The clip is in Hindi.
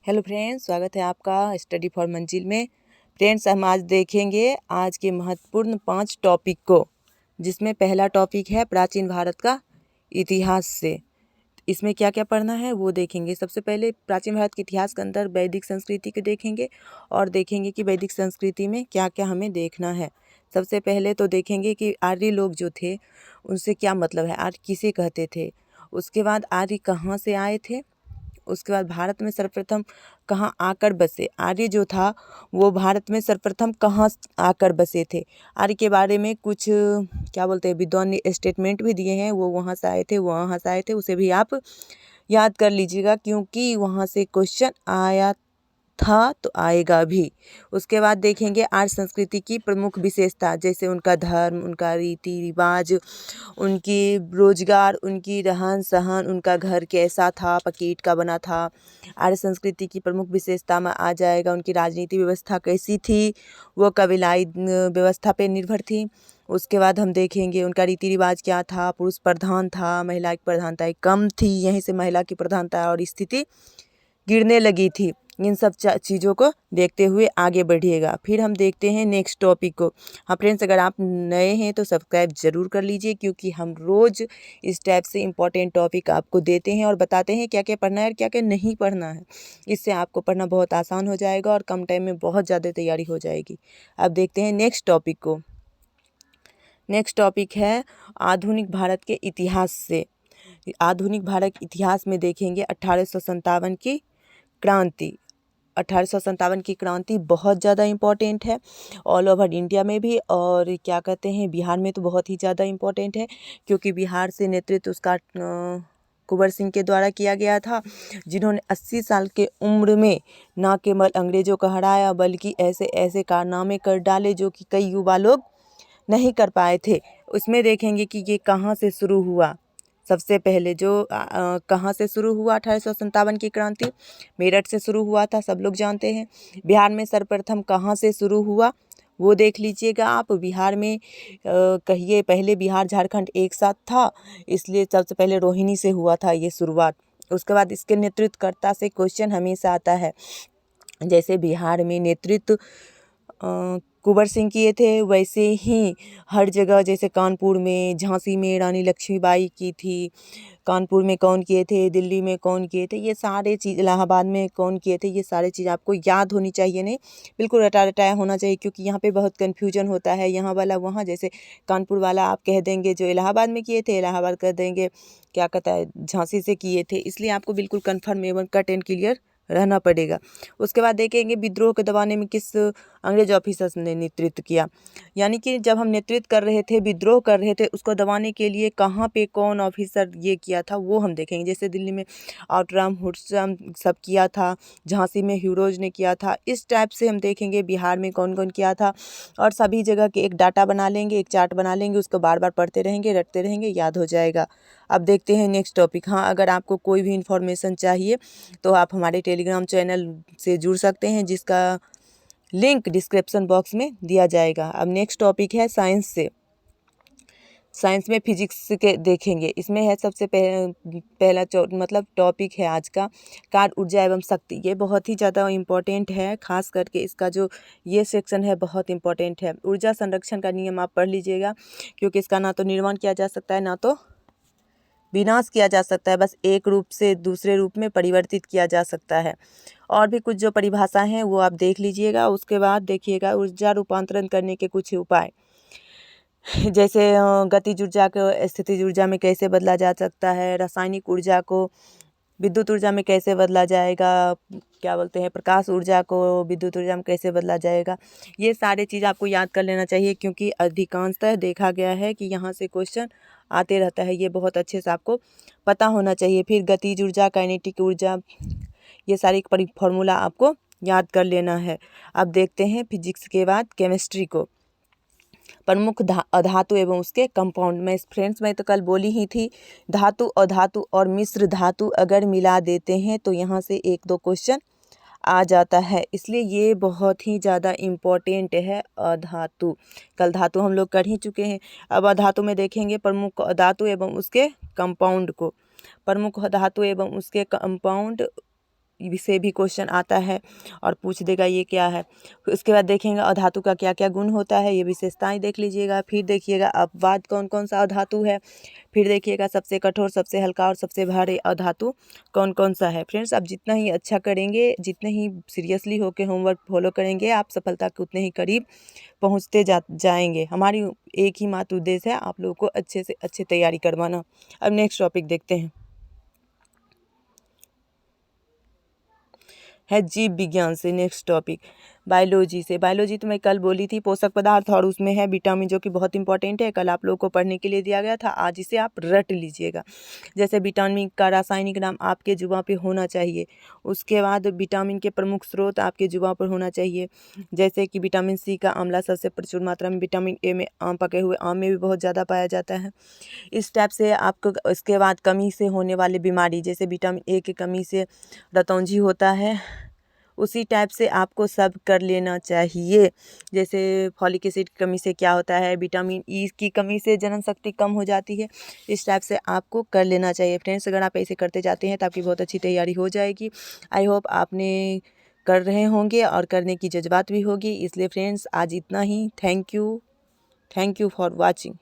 हेलो फ्रेंड्स, स्वागत है आपका स्टडी फॉर मंजिल में। फ्रेंड्स, हम आज देखेंगे आज के महत्वपूर्ण 5 टॉपिक को, जिसमें पहला टॉपिक है प्राचीन भारत का इतिहास से। इसमें क्या क्या पढ़ना है वो देखेंगे। सबसे पहले प्राचीन भारत के इतिहास के अंदर वैदिक संस्कृति को देखेंगे और देखेंगे कि वैदिक संस्कृति में क्या क्या हमें देखना है। सबसे पहले तो देखेंगे कि आर्य लोग जो थे उनसे क्या मतलब है, आर्य किसे कहते थे। उसके बाद आर्य कहाँ से आए थे। उसके बाद भारत में सर्वप्रथम कहाँ आकर बसे। आर्य जो था वो भारत में सर्वप्रथम कहाँ आकर बसे थे। आर्य के बारे में कुछ क्या बोलते हैं विद्वान ने स्टेटमेंट भी दिए हैं। वो वहाँ से आए थे, वहाँ से आए थे, उसे भी आप याद कर लीजिएगा, क्योंकि वहाँ से क्वेश्चन आया था तो आएगा भी। उसके बाद देखेंगे आर्य संस्कृति की प्रमुख विशेषता, जैसे उनका धर्म, उनका रीति रिवाज, उनकी रोजगार, उनकी रहन सहन, उनका घर कैसा था, पकीट का बना था। आर्य संस्कृति की प्रमुख विशेषता में आ जाएगा उनकी राजनीति व्यवस्था कैसी थी, वो कबीलाई व्यवस्था पे निर्भर थी। उसके बाद हम देखेंगे उनका रीति रिवाज क्या था, पुरुष प्रधान था, महिला की प्रधानता कम थी, यहीं से महिला की प्रधानता और स्थिति गिरने लगी थी। इन सब चीज़ों को देखते हुए आगे बढ़िएगा। फिर हम देखते हैं नेक्स्ट टॉपिक को। हाँ फ्रेंड्स, अगर आप नए हैं तो सब्सक्राइब ज़रूर कर लीजिए, क्योंकि हम रोज़ इस टाइप से इम्पॉर्टेंट टॉपिक आपको देते हैं और बताते हैं क्या क्या पढ़ना है और क्या क्या नहीं पढ़ना है। इससे आपको पढ़ना बहुत आसान हो जाएगा और कम टाइम में बहुत ज़्यादा तैयारी हो जाएगी। अब देखते हैं नेक्स्ट टॉपिक को। नेक्स्ट टॉपिक है आधुनिक भारत के इतिहास से। आधुनिक भारत इतिहास में देखेंगे 1857 की क्रांति। 1857 की क्रांति बहुत ज़्यादा इम्पोर्टेंट है ऑल ओवर इंडिया में भी, और क्या कहते हैं बिहार में तो बहुत ही ज़्यादा इम्पोर्टेंट है, क्योंकि बिहार से नेतृत्व उसका कुंवर सिंह के द्वारा किया गया था, जिन्होंने 80 साल के उम्र में न केवल अंग्रेज़ों को हराया बल्कि ऐसे ऐसे कारनामे कर डाले जो कि कई युवा लोग नहीं कर पाए थे। उसमें देखेंगे कि ये कहाँ से शुरू हुआ। सबसे पहले जो कहाँ से शुरू हुआ 1857 की क्रांति, मेरठ से शुरू हुआ था, सब लोग जानते हैं। बिहार में सर्वप्रथम कहाँ से शुरू हुआ वो देख लीजिएगा आप। बिहार में कहिए पहले बिहार झारखंड एक साथ था, इसलिए सबसे पहले रोहिणी से हुआ था ये शुरुआत। उसके बाद इसके नेतृत्वकर्ता से क्वेश्चन हमेशा आता है। जैसे बिहार में नेतृत्व कुंवर सिंह किए थे, वैसे ही हर जगह जैसे कानपुर में, झांसी में रानी लक्ष्मीबाई की थी, कानपुर में कौन किए थे, दिल्ली में कौन किए थे, ये सारे चीज़, इलाहाबाद में कौन किए थे, ये सारे चीज़ आपको याद होनी चाहिए। नहीं बिल्कुल रटा रटाया होना चाहिए, क्योंकि यहाँ पे बहुत कन्फ्यूजन होता है। यहाँ वाला वहाँ, जैसे कानपुर वाला आप कह देंगे जो इलाहाबाद में किए थे, इलाहाबाद कह देंगे क्या कहता है झांसी से किए थे, इसलिए आपको बिल्कुल कन्फर्म एवं कट एंड क्लियर रहना पड़ेगा। उसके बाद देखेंगे विद्रोह के दबाने में किस अंग्रेज ऑफिसर्स ने नेतृत्व किया, यानी कि जब हम नेतृत्व कर रहे थे, विद्रोह कर रहे थे, उसको दबाने के लिए कहाँ पे कौन ऑफिसर ये किया था वो हम देखेंगे। जैसे दिल्ली में आउटराम हुड्सम सब किया था, झांसी में ह्यूरोज ने किया था, इस टाइप से हम देखेंगे बिहार में कौन कौन किया था, और सभी जगह के एक डाटा बना लेंगे, एक चार्ट बना लेंगे, उसको बार बार पढ़ते रहेंगे, रटते रहेंगे, याद हो जाएगा। अब देखते हैं नेक्स्ट टॉपिक। हाँ, अगर आपको कोई भी इन्फॉर्मेशन चाहिए तो आप हमारे टेलीग्राम चैनल से जुड़ सकते हैं, जिसका लिंक डिस्क्रिप्शन बॉक्स में दिया जाएगा। अब नेक्स्ट टॉपिक है साइंस से। साइंस में फिजिक्स के देखेंगे। इसमें है सबसे पहला मतलब टॉपिक है आज का कार्य ऊर्जा एवं शक्ति। ये बहुत ही ज़्यादा इम्पोर्टेंट है, खास करके इसका जो ये सेक्शन है बहुत इम्पोर्टेंट है। ऊर्जा संरक्षण का नियम आप पढ़ लीजिएगा, क्योंकि इसका ना तो निर्माण किया जा सकता है ना तो विनाश किया जा सकता है, बस एक रूप से दूसरे रूप में परिवर्तित किया जा सकता है। और भी कुछ जो परिभाषा हैं वो आप देख लीजिएगा। उसके बाद देखिएगा ऊर्जा रूपांतरण करने के कुछ उपाय, जैसे गतिज ऊर्जा को स्थितिज ऊर्जा में कैसे बदला जा सकता है, रासायनिक ऊर्जा को विद्युत ऊर्जा में कैसे बदला जाएगा, क्या बोलते हैं प्रकाश ऊर्जा को विद्युत ऊर्जा में कैसे बदला जाएगा, ये सारे चीज़ आपको याद कर लेना चाहिए, क्योंकि अधिकांशतः देखा गया है कि यहाँ से क्वेश्चन आते रहता है। ये बहुत अच्छे से आपको पता होना चाहिए। फिर गतिज ऊर्जा, काइनेटिक ऊर्जा, ये सारी फॉर्मूला आपको याद कर लेना है। अब देखते हैं फिजिक्स के बाद केमिस्ट्री को। प्रमुख अधातु एवं उसके कंपाउंड में, फ्रेंड्स मैं तो कल बोली ही थी, धातु अधातु और मिश्र धातु अगर मिला देते हैं तो यहाँ से एक दो क्वेश्चन आ जाता है, इसलिए ये बहुत ही ज़्यादा इम्पोर्टेंट है। अधातु, कल धातु हम लोग कर ही चुके हैं। अब अधातु में देखेंगे प्रमुख धातु एवं उसके कंपाउंड को। प्रमुख धातु एवं उसके कंपाउंड से भी क्वेश्चन आता है और पूछ देगा ये क्या है। उसके बाद देखेंगे अधातु का क्या क्या गुण होता है, ये विशेषताएं देख लीजिएगा। फिर देखिएगा अपवाद कौन कौन सा अधातु है। फिर देखिएगा सबसे कठोर, सबसे हल्का और सबसे भारी अधातु कौन कौन सा है। फ्रेंड्स, आप जितना ही अच्छा करेंगे, जितने ही सीरियसली होकर होमवर्क फॉलो करेंगे, आप सफलता के उतने ही करीब पहुँचते जाएंगे। हमारी एक ही मात्र उद्देश्य है आप लोगों को अच्छे से अच्छे तैयारी करवाना। अब नेक्स्ट टॉपिक देखते हैं, है जीव विज्ञान से। नेक्स्ट टॉपिक बायोलॉजी से। बायोलॉजी तो मैं कल बोली थी पोषक पदार्थ, और उसमें है विटामिन, जो कि बहुत इंपॉर्टेंट है। कल आप लोगों को पढ़ने के लिए दिया गया था, आज इसे आप रट लीजिएगा। जैसे विटामिन का रासायनिक नाम आपके जुबान पे होना चाहिए। उसके बाद विटामिन के प्रमुख स्रोत आपके जुबान पर होना चाहिए, जैसे कि विटामिन सी का आंवला सबसे प्रचुर मात्रा में, विटामिन ए में आम, पके हुए आम में भी बहुत ज़्यादा पाया जाता है। इस टाइप से आपको, इसके बाद कमी से होने वाली बीमारी, जैसे विटामिन ए की कमी से रतौंधी होता है, उसी टाइप से आपको सब कर लेना चाहिए। जैसे फॉलिक एसिड की कमी से क्या होता है, विटामिन ई की कमी से जनन शक्ति कम हो जाती है। इस टाइप से आपको कर लेना चाहिए। फ्रेंड्स, अगर आप ऐसे करते जाते हैं तो आपकी बहुत अच्छी तैयारी हो जाएगी। आई होप आपने कर रहे होंगे और करने की जज्बात भी होगी। इसलिए फ्रेंड्स, आज इतना ही। Thank you for watching.